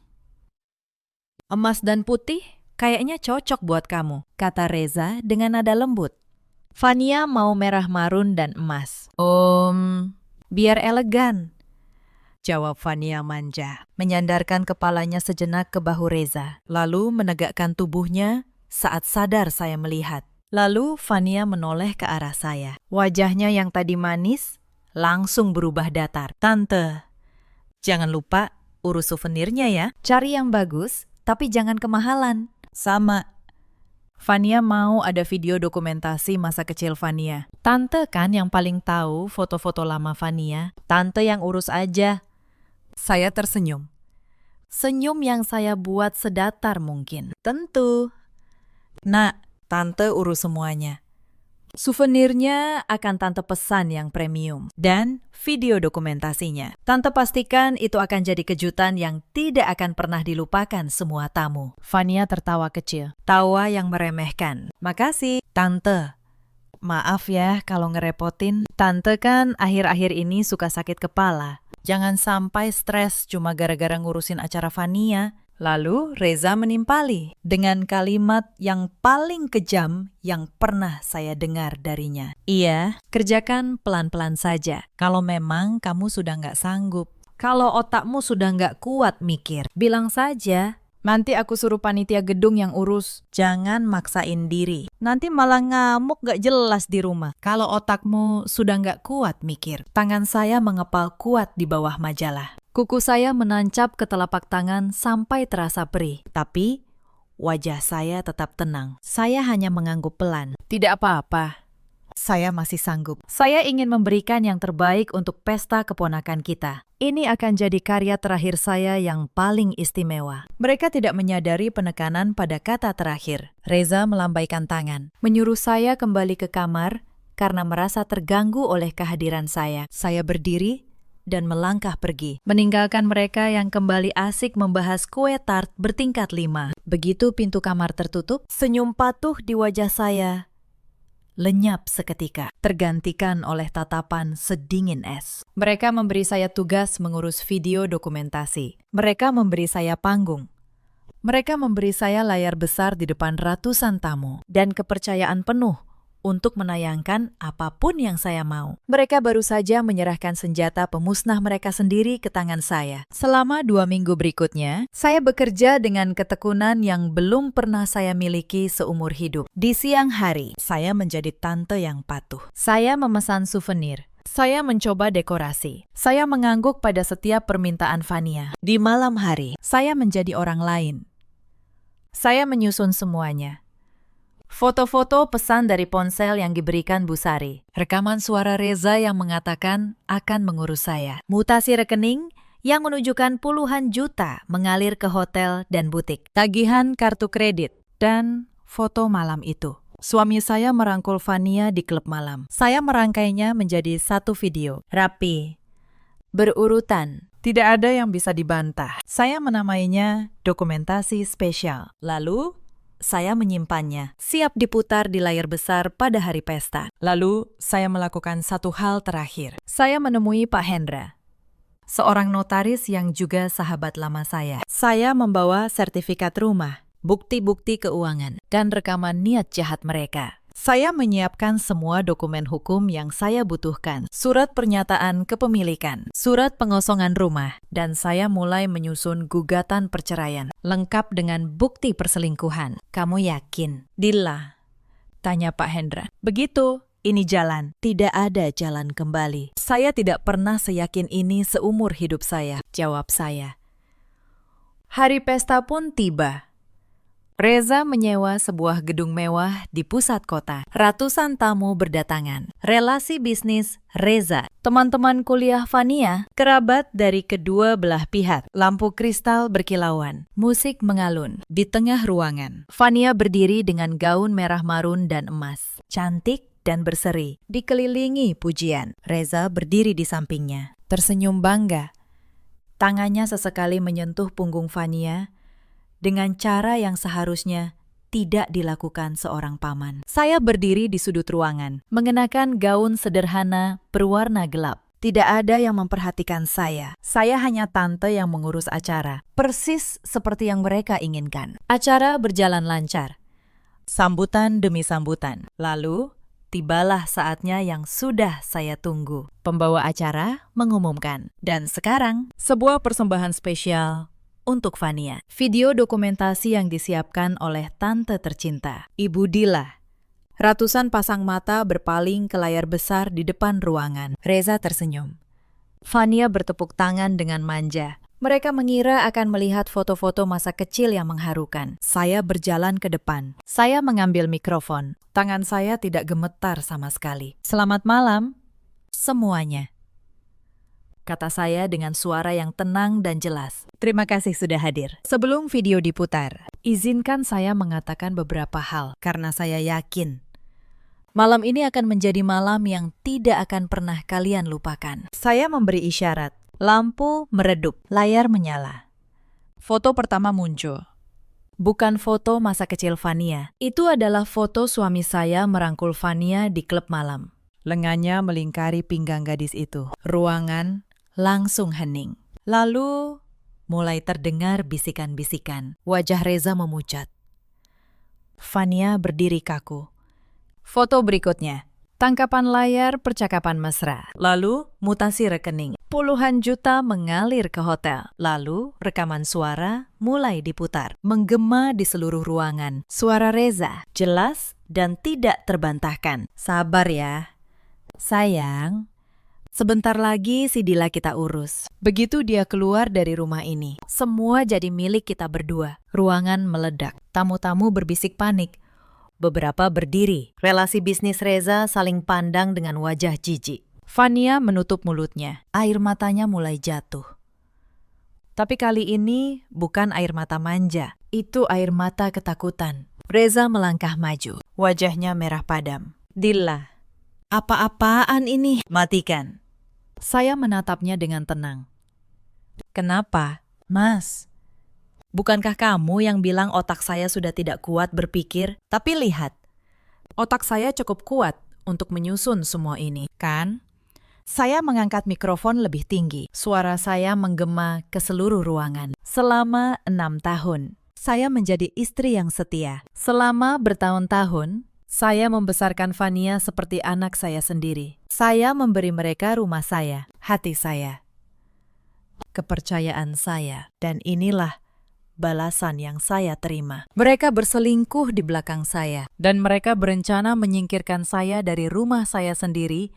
Emas dan putih? Kayaknya cocok buat kamu, kata Reza dengan nada lembut. Fania mau merah marun dan emas. Biar elegan, jawab Fania manja, menyandarkan kepalanya sejenak ke bahu Reza, lalu menegakkan tubuhnya saat sadar saya melihat. Lalu Fania menoleh ke arah saya. Wajahnya yang tadi manis langsung berubah datar. Tante, jangan lupa urus souvenirnya ya. Cari yang bagus, tapi jangan kemahalan. Sama. Fania mau ada video dokumentasi masa kecil Fania. Tante kan yang paling tahu foto-foto lama Fania. Tante yang urus aja. Saya tersenyum. Senyum yang saya buat sedatar mungkin. Tentu. Nak, tante urus semuanya. Souvenirnya akan tante pesan yang premium. Dan video dokumentasinya. Tante pastikan itu akan jadi kejutan yang tidak akan pernah dilupakan semua tamu. Fania tertawa kecil. Tawa yang meremehkan. Makasih, Tante. Maaf ya kalau ngerepotin. Tante kan akhir-akhir ini suka sakit kepala. Jangan sampai stres cuma gara-gara ngurusin acara Fania. Lalu Reza menimpali dengan kalimat yang paling kejam yang pernah saya dengar darinya. Iya, kerjakan pelan-pelan saja. Kalau memang kamu sudah nggak sanggup. Kalau otakmu sudah nggak kuat mikir, bilang saja. Nanti aku suruh panitia gedung yang urus. Jangan maksain diri. Nanti malah ngamuk nggak jelas di rumah. Kalau otakmu sudah nggak kuat mikir. Tangan saya mengepal kuat di bawah majalah. Kuku saya menancap ke telapak tangan sampai terasa perih. Tapi wajah saya tetap tenang. Saya hanya mengangguk pelan. Tidak apa-apa. Saya masih sanggup. Saya ingin memberikan yang terbaik untuk pesta keponakan kita. Ini akan jadi karya terakhir saya yang paling istimewa. Mereka tidak menyadari penekanan pada kata terakhir. Reza melambaikan tangan, menyuruh saya kembali ke kamar karena merasa terganggu oleh kehadiran saya. Saya berdiri dan melangkah pergi, meninggalkan mereka yang kembali asik membahas kue tart bertingkat 5. Begitu pintu kamar tertutup, senyum patuh di wajah saya lenyap seketika, tergantikan oleh tatapan sedingin es. Mereka memberi saya tugas mengurus video dokumentasi. Mereka memberi saya panggung. Mereka memberi saya layar besar di depan ratusan tamu dan kepercayaan penuh untuk menayangkan apapun yang saya mau. Mereka baru saja menyerahkan senjata pemusnah mereka sendiri ke tangan saya. Selama 2 minggu berikutnya, saya bekerja dengan ketekunan yang belum pernah saya miliki seumur hidup. Di siang hari, saya menjadi tante yang patuh. Saya memesan souvenir. Saya mencoba dekorasi. Saya mengangguk pada setiap permintaan Fania. Di malam hari, saya menjadi orang lain. Saya menyusun semuanya. Foto-foto pesan dari ponsel yang diberikan Bu Sari. Rekaman suara Reza yang mengatakan akan mengurus saya. Mutasi rekening yang menunjukkan puluhan juta mengalir ke hotel dan butik. Tagihan kartu kredit dan foto malam itu. Suami saya merangkul Fania di klub malam. Saya merangkainya menjadi satu video. Rapi. Berurutan. Tidak ada yang bisa dibantah. Saya menamainya dokumentasi spesial. Lalu saya menyimpannya, siap diputar di layar besar pada hari pesta. Lalu, saya melakukan satu hal terakhir. Saya menemui Pak Hendra, seorang notaris yang juga sahabat lama saya. Saya membawa sertifikat rumah, bukti-bukti keuangan, dan rekaman niat jahat mereka. Saya menyiapkan semua dokumen hukum yang saya butuhkan, surat pernyataan kepemilikan, surat pengosongan rumah, dan saya mulai menyusun gugatan perceraian, lengkap dengan bukti perselingkuhan. Kamu yakin? Dilla, tanya Pak Hendra. Begitu, ini jalan. Tidak ada jalan kembali. Saya tidak pernah seyakin ini seumur hidup saya, jawab saya. Hari pesta pun tiba. Reza menyewa sebuah gedung mewah di pusat kota. Ratusan tamu berdatangan. Relasi bisnis Reza, teman-teman kuliah Fania, kerabat dari kedua belah pihak. Lampu kristal berkilauan, musik mengalun. Di tengah ruangan, Fania berdiri dengan gaun merah marun dan emas. Cantik dan berseri, dikelilingi pujian. Reza berdiri di sampingnya, tersenyum bangga. Tangannya sesekali menyentuh punggung Fania, dengan cara yang seharusnya tidak dilakukan seorang paman. Saya berdiri di sudut ruangan, mengenakan gaun sederhana berwarna gelap. Tidak ada yang memperhatikan saya. Saya hanya tante yang mengurus acara, persis seperti yang mereka inginkan. Acara berjalan lancar. Sambutan demi sambutan. Lalu, tibalah saatnya yang sudah saya tunggu. Pembawa acara mengumumkan. Dan sekarang, sebuah persembahan spesial untuk Fania. Video dokumentasi yang disiapkan oleh tante tercinta, Ibu Dilla. Ratusan pasang mata berpaling ke layar besar di depan ruangan. Reza tersenyum. Fania bertepuk tangan dengan manja. Mereka mengira akan melihat foto-foto masa kecil yang mengharukan. Saya berjalan ke depan. Saya mengambil mikrofon. Tangan saya tidak gemetar sama sekali. Selamat malam, semuanya, kata saya dengan suara yang tenang dan jelas. Terima kasih sudah hadir. Sebelum video diputar, izinkan saya mengatakan beberapa hal karena saya yakin malam ini akan menjadi malam yang tidak akan pernah kalian lupakan. Saya memberi isyarat. Lampu meredup, layar menyala. Foto pertama muncul. Bukan foto masa kecil Fania. Itu adalah foto suami saya merangkul Fania di klub malam. Lengannya melingkari pinggang gadis itu. Ruangan langsung hening. Lalu mulai terdengar bisikan-bisikan. Wajah Reza memucat. Fania berdiri kaku. Foto berikutnya. Tangkapan layar percakapan mesra. Lalu mutasi rekening. Puluhan juta mengalir ke hotel. Lalu rekaman suara mulai diputar. Menggema di seluruh ruangan. Suara Reza jelas dan tidak terbantahkan. Sabar ya, sayang. Sebentar lagi si Dilla kita urus. Begitu dia keluar dari rumah ini, semua jadi milik kita berdua. Ruangan meledak. Tamu-tamu berbisik panik. Beberapa berdiri. Relasi bisnis Reza saling pandang dengan wajah jijik. Fania menutup mulutnya. Air matanya mulai jatuh. Tapi kali ini bukan air mata manja. Itu air mata ketakutan. Reza melangkah maju. Wajahnya merah padam. Dilla, apa-apaan ini? Matikan. Saya menatapnya dengan tenang. Kenapa, Mas? Bukankah kamu yang bilang otak saya sudah tidak kuat berpikir? Tapi lihat, otak saya cukup kuat untuk menyusun semua ini, kan? Saya mengangkat mikrofon lebih tinggi. Suara saya menggema ke seluruh ruangan. Selama 6 tahun, saya menjadi istri yang setia. Selama bertahun-tahun, saya membesarkan Fania seperti anak saya sendiri. Saya memberi mereka rumah saya, hati saya, kepercayaan saya, dan inilah balasan yang saya terima. Mereka berselingkuh di belakang saya, dan mereka berencana menyingkirkan saya dari rumah saya sendiri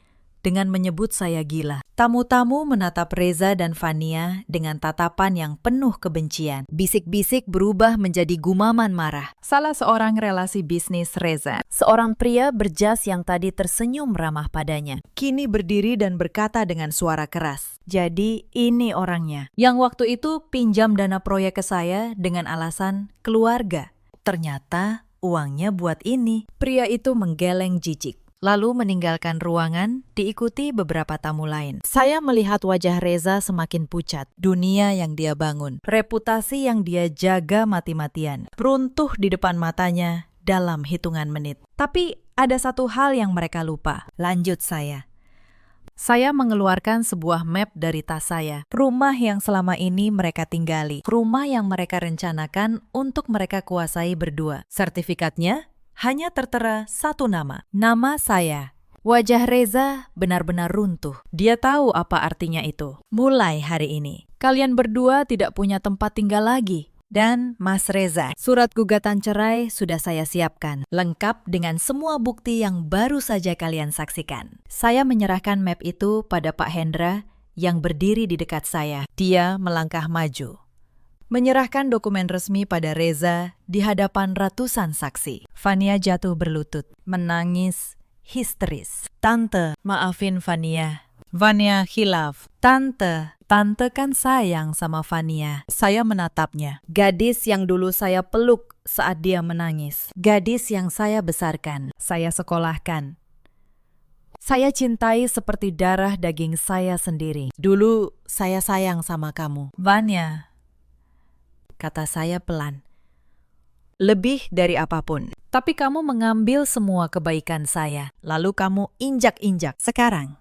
dengan menyebut saya gila. Tamu-tamu menatap Reza dan Fania dengan tatapan yang penuh kebencian. Bisik-bisik berubah menjadi gumaman marah. Salah seorang relasi bisnis Reza, seorang pria berjas yang tadi tersenyum ramah padanya, kini berdiri dan berkata dengan suara keras, "Jadi ini orangnya yang waktu itu pinjam dana proyek ke saya dengan alasan keluarga. Ternyata uangnya buat ini." Pria itu menggeleng jijik. lalu meninggalkan ruangan diikuti beberapa tamu lain. Saya melihat wajah Reza semakin pucat, dunia yang dia bangun, reputasi yang dia jaga mati-matian, runtuh di depan matanya dalam hitungan menit. Tapi ada satu hal yang mereka lupa. Lanjut saya. Saya mengeluarkan sebuah map dari tas saya. Rumah yang selama ini mereka tinggali. Rumah yang mereka rencanakan untuk mereka kuasai berdua. Sertifikatnya hanya tertera satu nama. Nama saya. Wajah Reza benar-benar runtuh. Dia tahu apa artinya itu. Mulai hari ini, kalian berdua tidak punya tempat tinggal lagi. Dan Mas Reza, surat gugatan cerai sudah saya siapkan, lengkap dengan semua bukti yang baru saja kalian saksikan. Saya menyerahkan map itu pada Pak Hendra yang berdiri di dekat saya. Dia melangkah maju, menyerahkan dokumen resmi pada Reza di hadapan ratusan saksi. Fania jatuh berlutut, menangis histeris. Tante, maafin Fania. Fania hilaf. Tante kan sayang sama Fania. Saya menatapnya. Gadis yang dulu saya peluk saat dia menangis. Gadis yang saya besarkan, saya sekolahkan. Saya cintai seperti darah daging saya sendiri. Dulu saya sayang sama kamu. Fania, kata saya pelan. Lebih dari apapun. Tapi kamu mengambil semua kebaikan saya. Lalu kamu injak-injak. Sekarang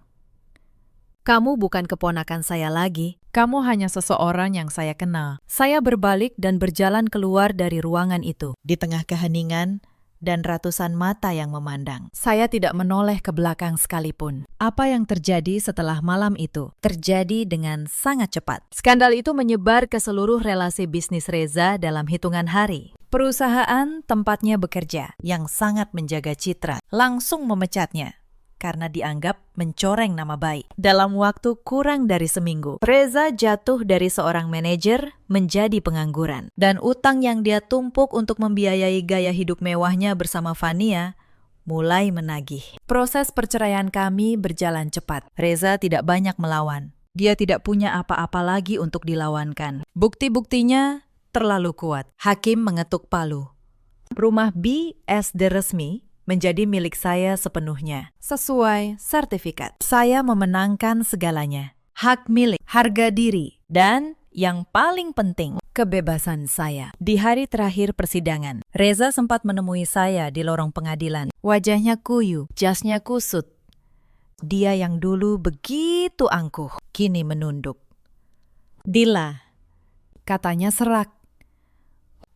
kamu bukan keponakan saya lagi. Kamu hanya seseorang yang saya kenal. Saya berbalik dan berjalan keluar dari ruangan itu. Di tengah keheningan dan ratusan mata yang memandang. Saya tidak menoleh ke belakang sekalipun. Apa yang terjadi setelah malam itu terjadi dengan sangat cepat. Skandal itu menyebar ke seluruh relasi bisnis Reza dalam hitungan hari. Perusahaan tempatnya bekerja yang sangat menjaga citra langsung memecatnya karena dianggap mencoreng nama baik. Dalam waktu kurang dari seminggu, Reza jatuh dari seorang manajer menjadi pengangguran. Dan utang yang dia tumpuk untuk membiayai gaya hidup mewahnya bersama Fania mulai menagih. Proses perceraian kami berjalan cepat. Reza tidak banyak melawan. Dia tidak punya apa-apa lagi untuk dilawankan. Bukti-buktinya terlalu kuat. Hakim mengetuk palu. Rumah B SD resmi menjadi milik saya sepenuhnya, sesuai sertifikat. Saya memenangkan segalanya. Hak milik, harga diri, dan yang paling penting, kebebasan saya. Di hari terakhir persidangan, Reza sempat menemui saya di lorong pengadilan. Wajahnya kuyu, jasnya kusut. Dia yang dulu begitu angkuh, kini menunduk. Dila, katanya serak.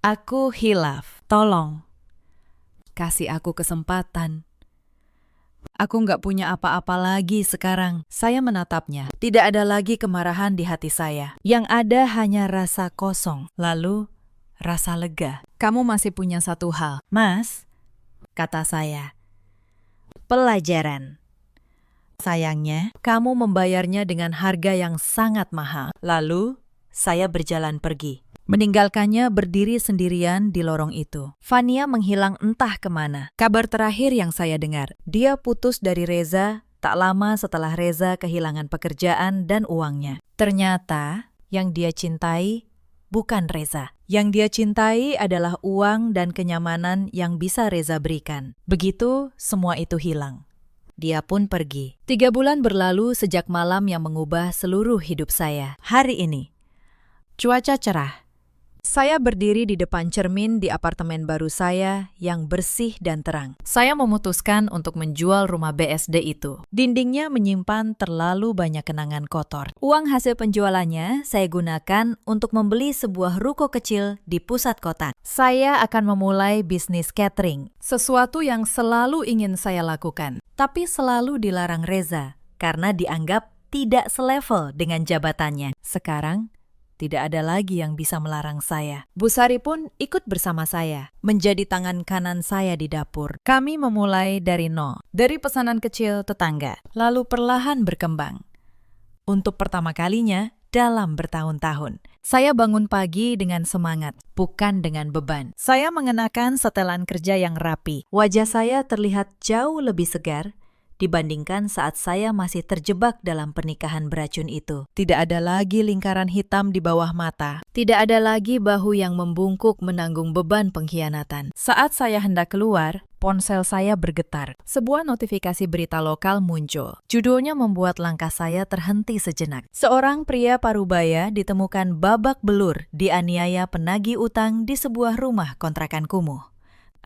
Aku hilaf, tolong. Kasih aku kesempatan. Aku nggak punya apa-apa lagi sekarang. Saya menatapnya. Tidak ada lagi kemarahan di hati saya. Yang ada hanya rasa kosong. Lalu, rasa lega. Kamu masih punya satu hal. Mas, kata saya. Pelajaran. Sayangnya, kamu membayarnya dengan harga yang sangat mahal. Lalu, saya berjalan pergi. Meninggalkannya berdiri sendirian di lorong itu. Fania menghilang entah kemana. Kabar terakhir yang saya dengar, dia putus dari Reza tak lama setelah Reza kehilangan pekerjaan dan uangnya. Ternyata yang dia cintai bukan Reza. Yang dia cintai adalah uang dan kenyamanan yang bisa Reza berikan. Begitu semua itu hilang. Dia pun pergi. 3 bulan berlalu sejak malam yang mengubah seluruh hidup saya. Hari ini, cuaca cerah. Saya berdiri di depan cermin di apartemen baru saya yang bersih dan terang. Saya memutuskan untuk menjual rumah BSD itu. Dindingnya menyimpan terlalu banyak kenangan kotor. Uang hasil penjualannya saya gunakan untuk membeli sebuah ruko kecil di pusat kota. Saya akan memulai bisnis catering, sesuatu yang selalu ingin saya lakukan, tapi selalu dilarang Reza karena dianggap tidak selevel dengan jabatannya. Sekarang, tidak ada lagi yang bisa melarang saya. Bu Sari pun ikut bersama saya, menjadi tangan kanan saya di dapur. Kami memulai dari nol, dari pesanan kecil tetangga, lalu perlahan berkembang. Untuk pertama kalinya dalam bertahun-tahun, saya bangun pagi dengan semangat, bukan dengan beban. Saya mengenakan setelan kerja yang rapi. Wajah saya terlihat jauh lebih segar dibandingkan saat saya masih terjebak dalam pernikahan beracun itu. Tidak ada lagi lingkaran hitam di bawah mata. Tidak ada lagi bahu yang membungkuk menanggung beban pengkhianatan. Saat saya hendak keluar, Ponsel saya bergetar. Sebuah notifikasi berita lokal muncul. Judulnya membuat langkah saya terhenti sejenak. Seorang pria parubaya ditemukan babak belur dianiaya penagih utang di sebuah rumah kontrakan kumuh.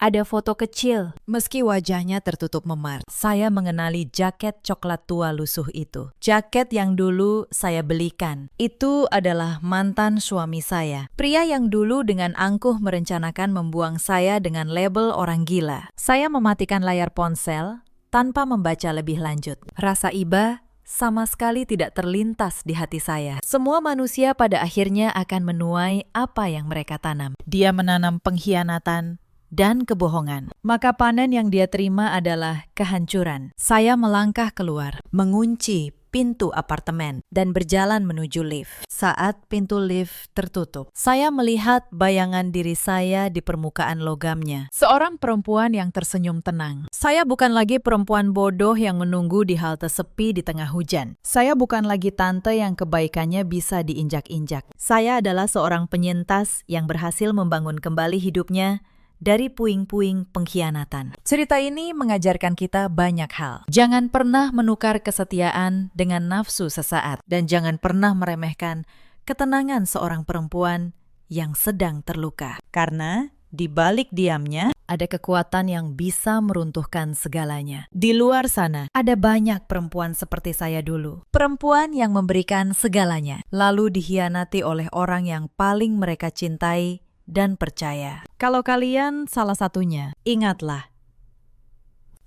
Ada foto kecil, meski wajahnya tertutup memar. Saya mengenali jaket coklat tua lusuh itu. Jaket yang dulu saya belikan. Itu adalah mantan suami saya. Pria yang dulu dengan angkuh merencanakan membuang saya dengan label orang gila. Saya mematikan layar ponsel tanpa membaca lebih lanjut. Rasa iba sama sekali tidak terlintas di hati saya. Semua manusia pada akhirnya akan menuai apa yang mereka tanam. Dia menanam pengkhianatan dan kebohongan. Maka panen yang dia terima adalah kehancuran. Saya melangkah keluar, mengunci pintu apartemen, dan berjalan menuju lift. Saat pintu lift tertutup, saya melihat bayangan diri saya di permukaan logamnya. Seorang perempuan yang tersenyum tenang. Saya bukan lagi perempuan bodoh yang menunggu di halte sepi di tengah hujan. Saya bukan lagi tante yang kebaikannya bisa diinjak-injak. Saya adalah seorang penyintas yang berhasil membangun kembali hidupnya dari puing-puing pengkhianatan. Cerita ini mengajarkan kita banyak hal. Jangan pernah menukar kesetiaan dengan nafsu sesaat, dan jangan pernah meremehkan ketenangan seorang perempuan yang sedang terluka. Karena di balik diamnya ada kekuatan yang bisa meruntuhkan segalanya. Di luar sana ada banyak perempuan seperti saya dulu. Perempuan yang memberikan segalanya, lalu dikhianati oleh orang yang paling mereka cintai dan percaya. Kalau kalian salah satunya, ingatlah,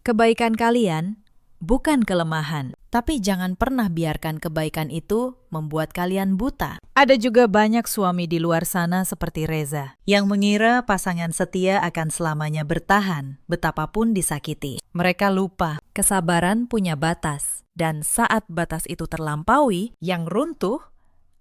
kebaikan kalian bukan kelemahan, tapi jangan pernah biarkan kebaikan itu membuat kalian buta. Ada juga banyak suami di luar sana seperti Reza, yang mengira pasangan setia akan selamanya bertahan, betapapun disakiti. Mereka lupa, kesabaran punya batas, dan saat batas itu terlampaui, yang runtuh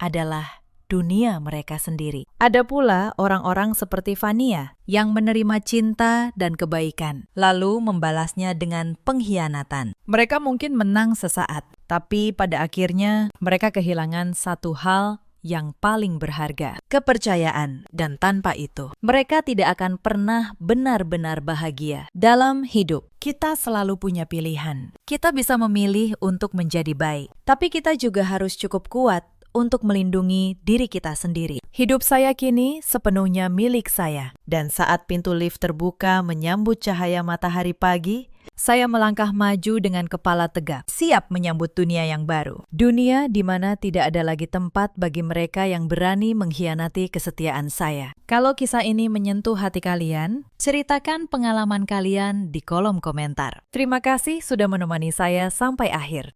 adalah dunia mereka sendiri. Ada pula orang-orang seperti Fania yang menerima cinta dan kebaikan, lalu membalasnya dengan pengkhianatan. Mereka mungkin menang sesaat, tapi pada akhirnya mereka kehilangan satu hal yang paling berharga, kepercayaan. Dan tanpa itu, mereka tidak akan pernah benar-benar bahagia. Dalam hidup, kita selalu punya pilihan. Kita bisa memilih untuk menjadi baik, tapi kita juga harus cukup kuat untuk melindungi diri kita sendiri. Hidup saya kini sepenuhnya milik saya. Dan saat pintu lift terbuka menyambut cahaya matahari pagi, saya melangkah maju dengan kepala tegak, siap menyambut dunia yang baru. Dunia di mana tidak ada lagi tempat bagi mereka yang berani mengkhianati kesetiaan saya. Kalau kisah ini menyentuh hati kalian, ceritakan pengalaman kalian di kolom komentar. Terima kasih sudah menemani saya sampai akhir.